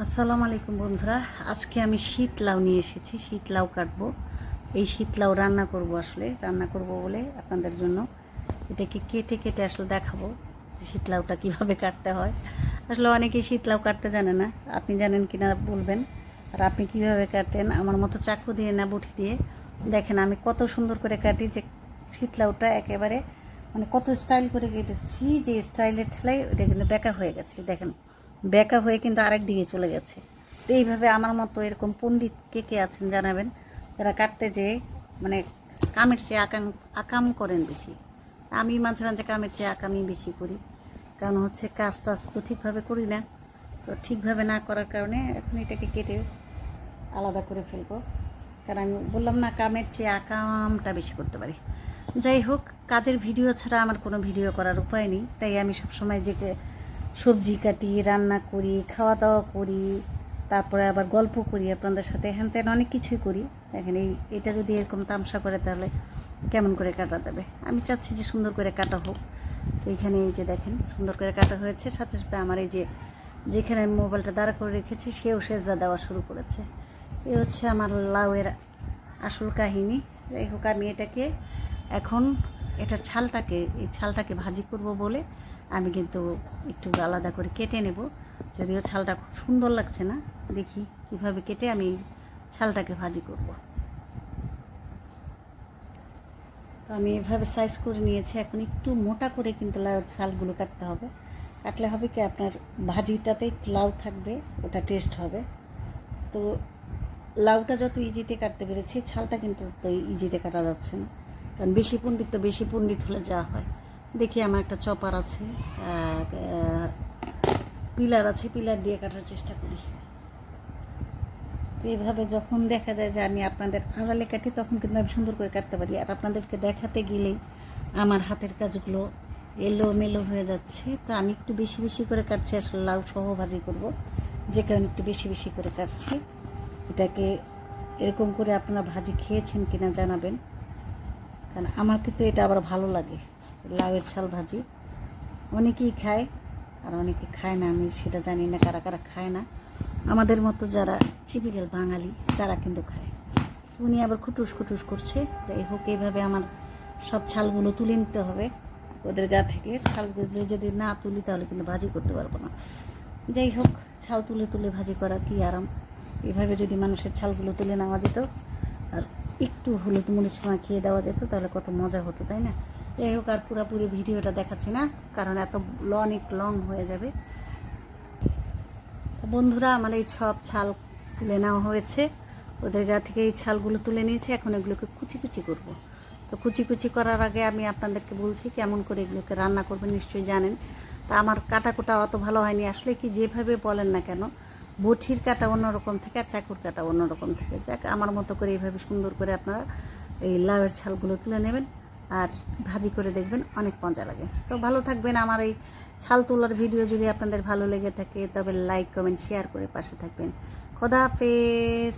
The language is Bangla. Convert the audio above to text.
আসসালামু আলাইকুম বন্ধুরা, আজকে আমি শীত লাউ নিয়ে এসেছি। শীত লাউ কাটবো। এই শীত লাউ রান্না করব, রান্না করব বলে আপনাদের জন্য এটাকে কেটে কেটে আসলে দেখাবো যে শীত লাউটা কীভাবে কাটতে হয়। আসলে অনেকেই শীত লাউ কাটতে জানে না, আপনি জানেন কি না বলবেন। আর আপনি কিভাবে কাটেন, আমার মতো চাকু দিয়ে না বটি দিয়ে। দেখেন আমি কত সুন্দর করে কাটি, যে শীত লাউটা একেবারে মানে কত স্টাইল করে কেটেছি, যে স্টাইলের ঠেলাই ওটা কিন্তু বেঁকা হয়ে গেছে। দেখেন বেঁকা হয়ে কিন্তু আরেক দিকে চলে গেছে। তো এইভাবে আমার মতো এরকম পণ্ডিত কে কে আছেন জানাবেন, যারা কাটতে যেয়ে মানে কামের চেয়ে আকাম করেন বেশি। আমি মাঝে মাঝে কামের চেয়ে আকামই বেশি করি, কারণ হচ্ছে কাজ টাজ তো ঠিকভাবে করি না। তো ঠিকভাবে না করার কারণে এখন এটাকে কেটে আলাদা করে ফেলবো, কারণ আমি বললাম না কামের চেয়ে আকামটা বেশি করতে পারি। যাই হোক, কাজের ভিডিও ছাড়া আমার কোনো ভিডিও করার উপায় নেই, তাই আমি সবসময় যে সবজি কাটি, রান্না করি, খাওয়া দাওয়া করি, তারপরে আবার গল্প করি আপনাদের সাথে, হ্যান ত্যান অনেক কিছুই করি। দেখেন এটা যদি এরকম তামসা করে তাহলে কেমন করে কাটা যাবে। আমি চাচ্ছি যে সুন্দর করে কাটা হোক। তো এইখানে এই যে দেখেন সুন্দর করে কাটা হয়েছে, সাথে সাথে আমার এই যে যেখানে আমি মোবাইলটা দাঁড়া করে রেখেছি সেও সেজদা দেওয়া শুরু করেছে। এই হচ্ছে আমার লাউয়ের আসল কাহিনী। যাই হোক, আমি এটাকে এখন এটার ছালটাকে ভাজি করব বলে আমি কিন্তু একটু আলাদা করে কেটে নেব। যদিও ছালটা খুব সুন্দর লাগছে না, দেখি কীভাবে কেটে আমি ছালটাকে ভাজি করব। তো আমি এভাবে সাইজ করে নিয়েছি। এখন একটু মোটা করে কিন্তু লাউয়ের ছালগুলো কাটতে হবে। কাটলে হবে কি, আপনার ভাজিটাতে লাউ থাকবে, ওটা টেস্ট হবে। তো লাউটা যত ইজিতে কাটতে পেরেছি, ছালটা কিন্তু তো ইজিতে কাটা যাচ্ছে না, কারণ বেশি পণ্ডিত হলে যা হয়। দেখি আমার একটা চপার আছে, পিলার আছে, পিলার দিয়ে কাটার চেষ্টা করি। তো এইভাবে যখন দেখা যায় যে আমি আপনাদের আড়ালে কাটি, তখন কিন্তু আমি সুন্দর করে কাটতে পারি। আর আপনাদেরকে দেখাতে গেলেই আমার হাতের কাজগুলো এলোমেলো হয়ে যাচ্ছে। তো আমি একটু বেশি বেশি করে কাটছি, আসলে লাউ সহ ভাজি করব, যে কারণে একটু বেশি বেশি করে কাটছি। এটাকে এরকম করে আপনারা ভাজি খেয়েছেন কিনা জানাবেন, কারণ আমার কিন্তু এটা আবার ভালো লাগে। লাউয়ের ছাল ভাজি অনেকেই খায়, আর অনেকে খায় না, আমি সেটা জানি না কারা কারা খায় না। আমাদের মতো যারা টিপিক্যাল বাঙালি তারা কিন্তু খায়। উনি আবার খুটুস খুটুস করছে। যাই হোক, এইভাবে আমার সব ছালগুলো তুলে নিতে হবে ওদের গা থেকে। ছালগুলো যদি না তুলি তাহলে কিন্তু ভাজি করতে পারবো না। যাই হোক, ছাল তুলে তুলে ভাজি করা কি আরাম। এভাবে যদি মানুষের ছালগুলো তুলে নেওয়া যেত আর একটু হলুদ মরিচ মাখিয়ে দেওয়া যেত, তাহলে কত মজা হতো, তাই না? যাই হোক, আর পুরোপুরি ভিডিওটা দেখাচ্ছি না, কারণ এত অনেক লং হয়ে যাবে। তো বন্ধুরা, আমার এই সব ছাল তুলে নেওয়া হয়েছে, ওদের গা থেকে এই ছালগুলো তুলে নিয়েছি। এখন এগুলোকে কুচি কুচি করবো। তো কুচি কুচি করার আগে আমি আপনাদেরকে বলছি কেমন করে এগুলোকে রান্না করবেন, নিশ্চয়ই জানেন। তা আমার কাটা কোটা অত ভালো হয়নি আসলে, কি যেভাবে বলেন না কেন, বটির কাটা অন্যরকম থেকে আর চাকুর কাটা অন্যরকম থেকে। যাক, আমার মতো করে এইভাবে সুন্দর করে আপনারা এই লাউয়ের ছালগুলো তুলে নেবেন আর ভাজি করে দেখবেন, অনেক মজা লাগে। তো ভালো থাকবেন। আমার এই ছাল তোলার ভিডিও যদি আপনাদের ভালো লেগে থাকে, তবে লাইক কমেন্ট শেয়ার করে পাশে থাকবেন। খোদা হাফেজ।